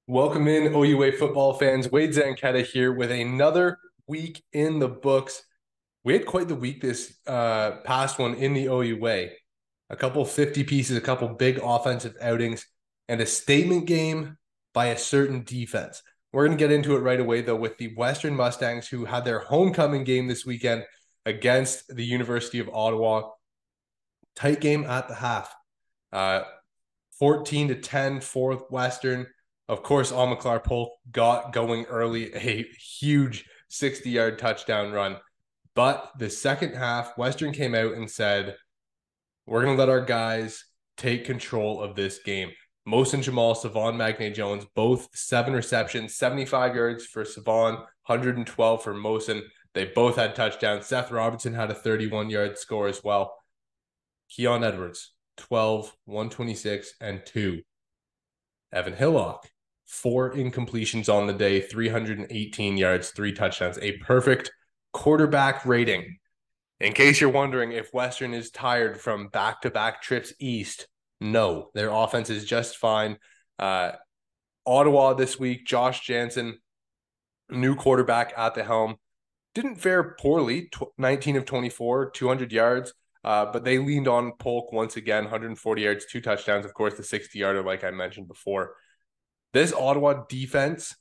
Welcome in, OUA football fans. Wade Zanketta here with another week in the books. We had quite the week this past one in the OUA. A couple 50 pieces, a couple big offensive outings, and a statement game by a certain defense. We're going to get into it right away, though, with the Western Mustangs, who had their homecoming game this weekend against the University of Ottawa. Tight game at the half. 14-10 for Western. Of course, Amaclar Polk got going early, a huge 60-yard touchdown run. But the second half, Western came out and said, we're going to let our guys take control of this game. Mohsen Jamal, Savon Magne-Jones, both 7 receptions, 75 yards for Savon, 112 for Mohsen. They both had touchdowns. Seth Robinson had a 31-yard score as well. Keon Edwards, 12, 126, and 2. Evan Hillock, 4 incompletions on the day, 318 yards, 3 touchdowns. A perfect quarterback rating. In case you're wondering if Western is tired from back-to-back trips east, no, their offense is just fine. Ottawa this week, Josh Jansen, new quarterback at the helm. Didn't fare poorly, 19 of 24, 200 yards. But they leaned on Polk once again, 140 yards, 2 touchdowns. Of course, the 60-yarder, like I mentioned before. This Ottawa defense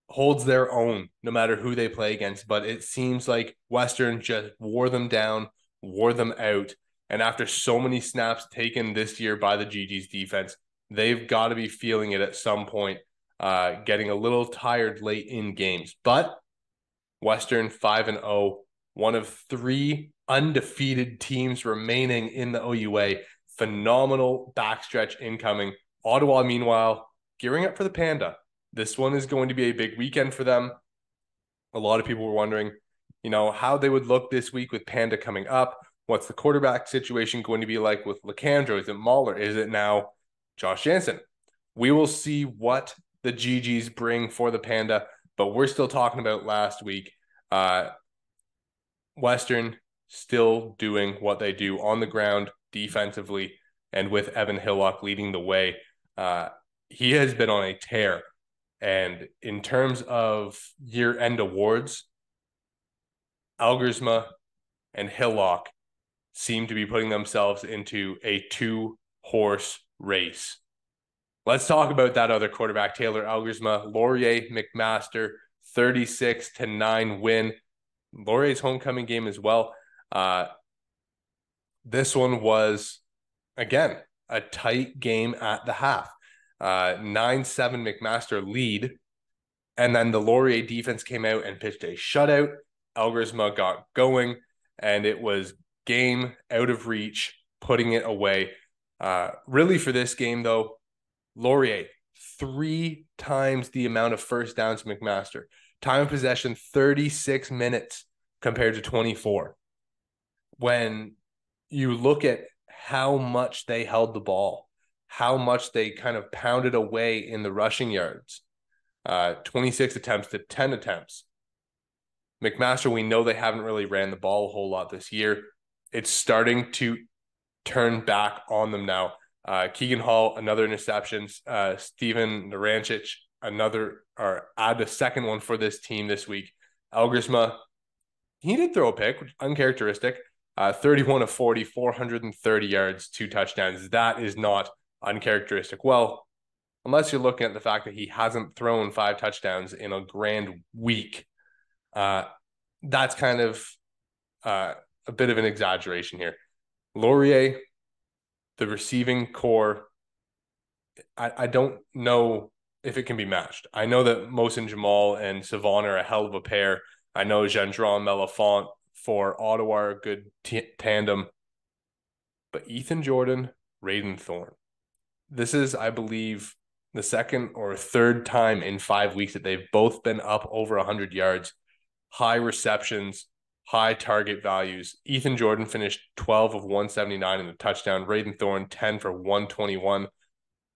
holds their own no matter who they play against, but it seems like Western just wore them down, wore them out. And after so many snaps taken this year by the GG's defense, they've got to be feeling it at some point, getting a little tired late in games. But Western 5-0, one of 3 undefeated teams remaining in the OUA. Phenomenal backstretch incoming. Ottawa, meanwhile, gearing up for the Panda. This one is going to be a big weekend for them. A lot of people were wondering, how they would look this week with Panda coming up. What's the quarterback situation going to be like with Lacandro? Is it Mahler? Is it now Josh Jansen? We will see what the GGs bring for the Panda, but we're still talking about last week. Western still doing what they do on the ground defensively, and with Evan Hillock leading the way. He has been on a tear. And in terms of year-end awards, Algersma and Hillock seem to be putting themselves into a 2-horse race. Let's talk about that other quarterback, Taylor Algersma. Laurier McMaster, 36-9 win. Laurier's homecoming game as well. This one was, again, a tight game at the half. 9-7 McMaster lead. And then the Laurier defense came out and pitched a shutout. Algersma got going, and it was game out of reach, putting it away. Really for this game, though, Laurier, 3 times the amount of first downs to McMaster. Time of possession, 36 minutes compared to 24. When you look at how much they held the ball, how much they kind of pounded away in the rushing yards, 26 attempts to 10 attempts. McMaster, we know they haven't really ran the ball a whole lot this year. It's starting to turn back on them now. Keegan Hall, another interception. Steven Naranchich, add a second one for this team this week. Algersma, he did throw a pick, uncharacteristic. 31 of 40, 430 yards, 2 touchdowns. That is not uncharacteristic. Well, unless you're looking at the fact that he hasn't thrown 5 touchdowns in a grand week. That's kind of a bit of an exaggeration here. Laurier, the receiving core, I don't know if it can be matched. I know that Mohsen Jamal and Savon are a hell of a pair. I know Gendron Melafont for Ottawa are a good tandem. But Ethan Jordan, Raiden Thorne. This is, I believe, the second or third time in 5 weeks that they've both been up over 100 yards. High receptions, high target values. Ethan Jordan finished 12 of 179 in the touchdown. Raiden Thorne, 10 for 121.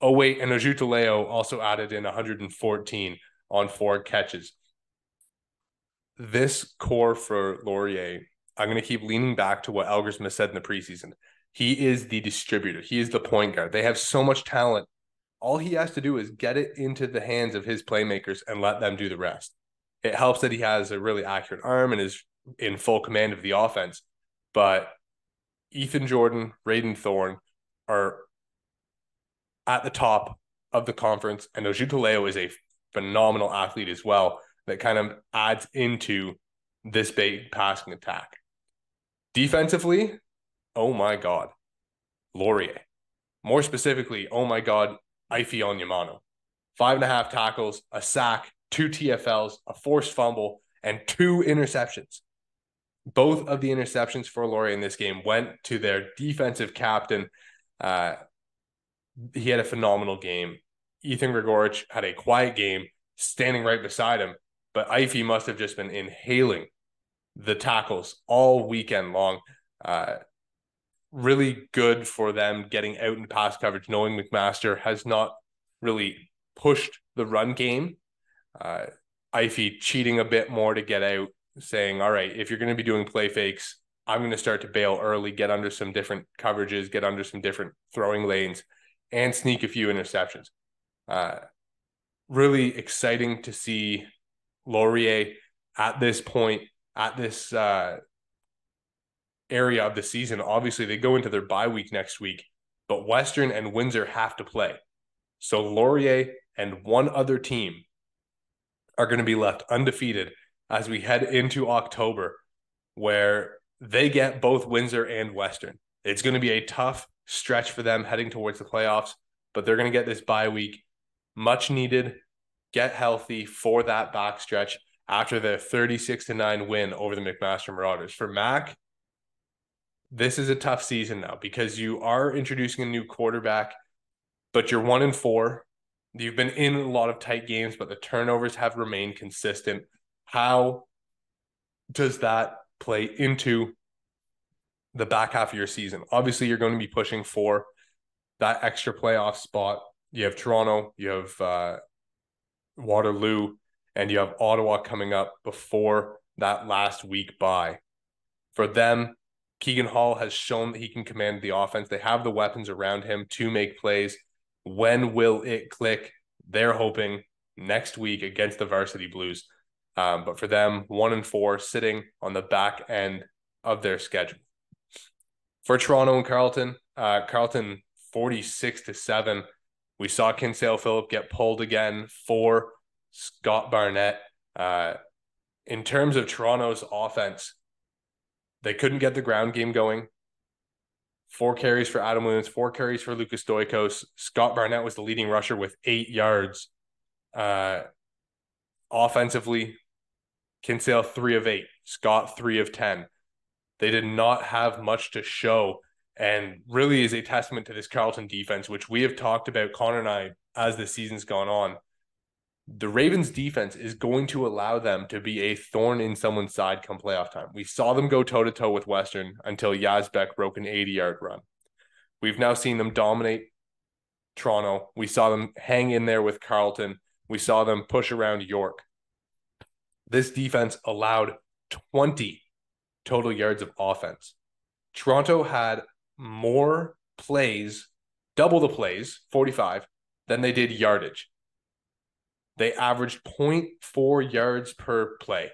Oh, wait, and Ojutaleo also added in 114 on 4 catches. this core for Laurier, I'm going to keep leaning back to what Elgersma said in the preseason. He is the distributor. He is the point guard. They have so much talent. All he has to do is get it into the hands of his playmakers and let them do the rest. It helps that he has a really accurate arm and is in full command of the offense. But Ethan Jordan, Raiden Thorne are at the top of the conference, and Ojutaleo is a phenomenal athlete as well that kind of adds into this big passing attack. Defensively, oh my God, Laurier. More specifically, oh my God, Ife Onyemano. 5.5 tackles, a sack, 2 TFLs, a forced fumble, and 2 interceptions. Both of the interceptions for Laurier in this game went to their defensive captain. He had a phenomenal game. Ethan Grigorich had a quiet game, standing right beside him, but Ife must have just been inhaling the tackles all weekend long. Really good for them getting out in pass coverage, knowing McMaster has not really pushed the run game. Ife cheating a bit more to get out, saying, all right, if you're going to be doing play fakes, I'm going to start to bail early, get under some different coverages, get under some different throwing lanes, and sneak a few interceptions. Really exciting to see Laurier at this point, at this area of the season. Obviously, they go into their bye week next week, but Western and Windsor have to play. So Laurier and one other team are going to be left undefeated as we head into October, where they get both Windsor and Western. It's going to be a tough stretch for them heading towards the playoffs, but they're going to get this bye week, much needed, get healthy for that backstretch after their 36-9 win over the McMaster Marauders. For Mac, this is a tough season now because you are introducing a new quarterback, but you're 1-4. You've been in a lot of tight games, but the turnovers have remained consistent. How does that play into the back half of your season? Obviously, you're going to be pushing for that extra playoff spot. You have Toronto, you have Waterloo, and you have Ottawa coming up before that last week bye. For them, Keegan Hall has shown that he can command the offense. They have the weapons around him to make plays. When will it click? They're hoping next week against the Varsity Blues. But for them, 1-4, sitting on the back end of their schedule. For Toronto and Carleton, Carleton 46-7. We saw Kinsale Phillip get pulled again for Scott Barnett. In terms of Toronto's offense, they couldn't get the ground game going. 4 carries for Adam Williams, 4 carries for Lucas Stoikos. Scott Barnett was the leading rusher with 8 yards. Offensively, Kinsale 3 of 8, Scott 3 of 10. They did not have much to show, and really is a testament to this Carleton defense, which we have talked about, Connor and I, as the season's gone on. The Ravens defense is going to allow them to be a thorn in someone's side come playoff time. We saw them go toe-to-toe with Western until Yazbek broke an 80-yard run. We've now seen them dominate Toronto. We saw them hang in there with Carleton. We saw them push around York. This defense allowed 20 total yards of offense. Toronto had more plays, double the plays, 45, than they did yardage. They averaged 0.4 yards per play.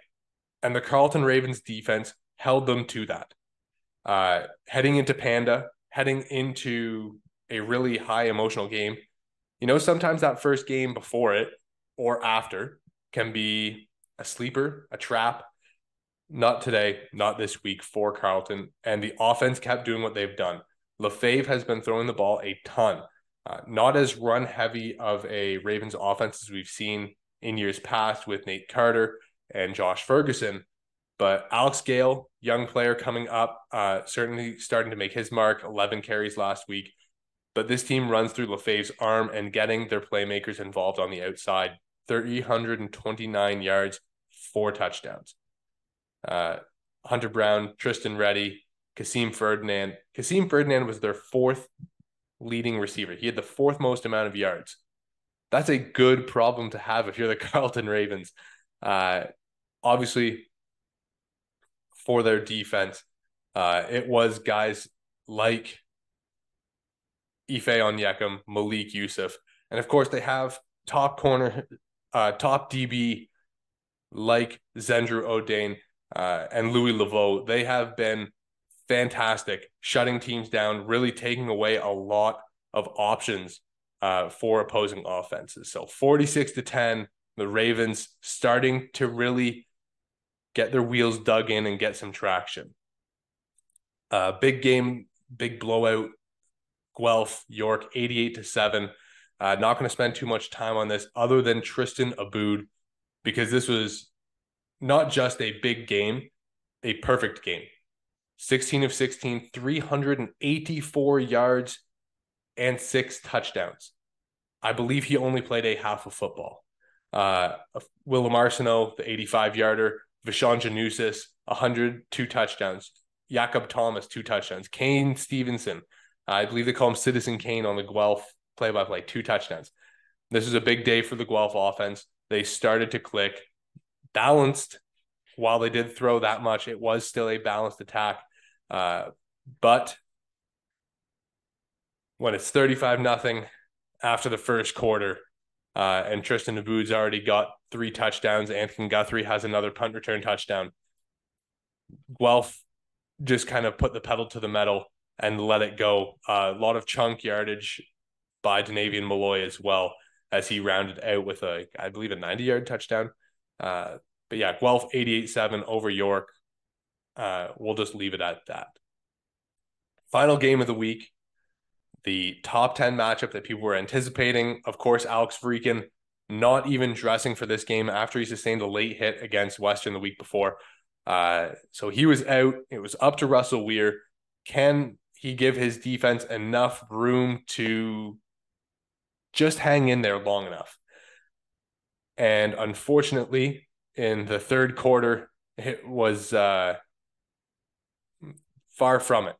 And the Carleton Ravens defense held them to that. Heading into Panda, heading into a really high emotional game, you know, sometimes that first game before it or after can be a sleeper, a trap. Not today, not this week for Carleton. And the offense kept doing what they've done. Lefebvre has been throwing the ball a ton. Not as run heavy of a Ravens offense as we've seen in years past with Nate Carter and Josh Ferguson. But Alex Gale, young player coming up, certainly starting to make his mark, 11 carries last week. But this team runs through Lefebvre's arm and getting their playmakers involved on the outside. 329 yards, 4 touchdowns. Hunter Brown, Tristan Reddy, Kasim Ferdinand. Kasim Ferdinand was their 4th leading receiver. He had the 4th most amount of yards. That's a good problem to have if you're the Carleton Ravens. Obviously, for their defense. It was guys like Ife Onyekam, Malik Yusuf, and of course they have top DB like Zendru O'Dane and Louis Laveau. They have been fantastic, shutting teams down, really taking away a lot of options for opposing offenses. So 46-10, the Ravens starting to really get their wheels dug in and get some traction. Big game, big blowout. Guelph, York, 88-7. Not going to spend too much time on this other than Tristan Aboud, because this was not just a big game, a perfect game. 16 of 16, 384 yards and 6 touchdowns. I believe he only played a half of football. Willem Arsenault, the 85-yarder. Vishon Janusis, 102 touchdowns. Jakob Thomas, 2 touchdowns. Kane Stevenson, I believe they call him Citizen Kane on the Guelph play-by-play, 2 touchdowns. This is a big day for the Guelph offense. They started to click. Balanced. While they did throw that much, it was still a balanced attack. But when it's 35-0 after the first quarter, and Tristan Aboud's already got 3 touchdowns, Anthony Guthrie has another punt return touchdown, Guelph just kind of put the pedal to the metal and let it go. A lot of chunk yardage by Danavian Malloy as well, as he rounded out with I believe a 90-yard touchdown. But yeah, Guelph 88-7 over York. We'll just leave it at that. Final game of the week, the top 10 matchup that people were anticipating. Of course, Alex Freakin not even dressing for this game after he sustained a late hit against Western the week before. So he was out. It was up to Russell Weir. Can he give his defense enough room to just hang in there long enough? And unfortunately, in the third quarter, it was far from it.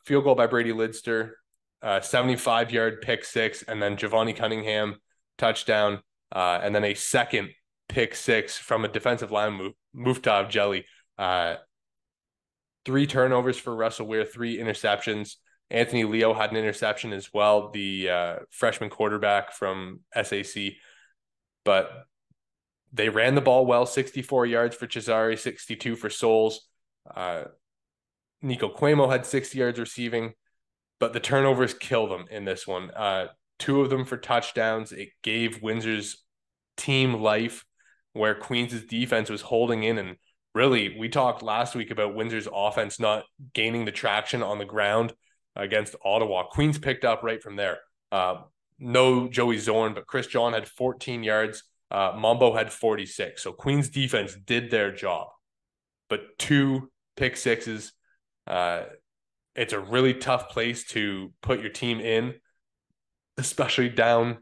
Field goal by Brady Lidster, 75-yard pick six, and then Giovanni Cunningham touchdown, and then a second pick six from a defensive line, Muftav Jelly. 3 turnovers for Russell Weir, 3 interceptions. Anthony Leo had an interception as well, the freshman quarterback from SAC. But they ran the ball well, 64 yards for Cesare, 62 for Souls. Nico Cuomo had 60 yards receiving, but the turnovers killed them in this one. 2 of them for touchdowns. It gave Windsor's team life, where Queens' defense was holding in. And really, we talked last week about Windsor's offense not gaining the traction on the ground against Ottawa. Queens picked up right from there. No Joey Zorn, but Chris John had 14 yards. Mambo had 46. So Queens' defense did their job. But 2 pick sixes. It's a really tough place to put your team in, especially down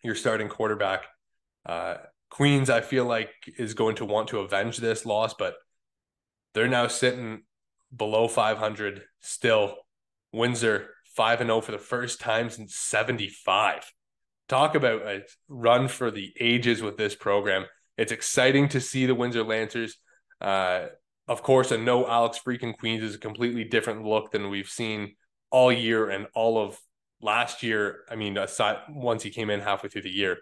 your starting quarterback. Queens, I feel like, is going to want to avenge this loss, but they're now sitting below 500 still. Windsor 5-0 for the first time since 75. Talk about a run for the ages with this program. It's exciting to see the Windsor Lancers. Of course, a no Alex freaking Queens is a completely different look than we've seen all year and all of last year. I mean, aside, once he came in halfway through the year.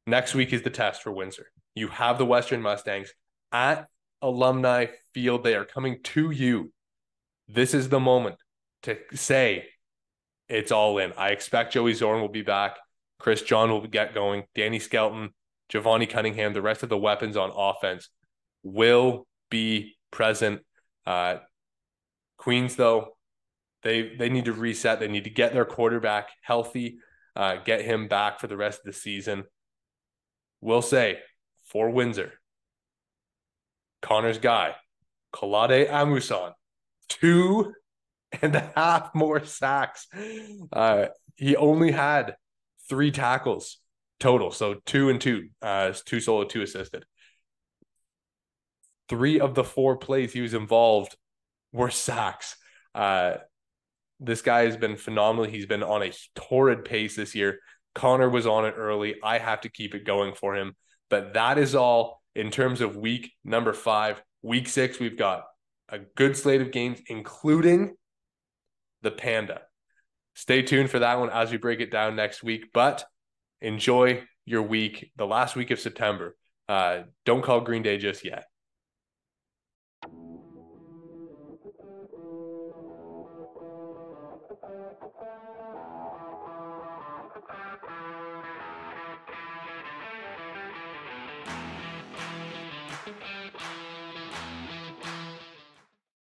Next week is the test for Windsor. You have the Western Mustangs at Alumni Field. They are coming to you. This is the moment to say it's all in. I expect Joey Zorn will be back. Chris John will get going. Danny Skelton, Giovanni Cunningham, the rest of the weapons on offense will be present. Queens, though, they need to reset. They need to get their quarterback healthy, get him back for the rest of the season. We'll say, for Windsor, Connor's guy, Kolade Amusan, 2.5 more sacks. He only had 3 tackles total, so 2 and 2, 2 solo, 2 assisted. 3 of the 4 plays he was involved were sacks. This guy has been phenomenal. He's been on a torrid pace this year. Connor was on it early. I have to keep it going for him. But that is all in terms of week number 5. Week 6, we've got a good slate of games, including the Panda. Stay tuned for that one as we break it down next week, but enjoy your week, the last week of September. Don't call Green Day just yet.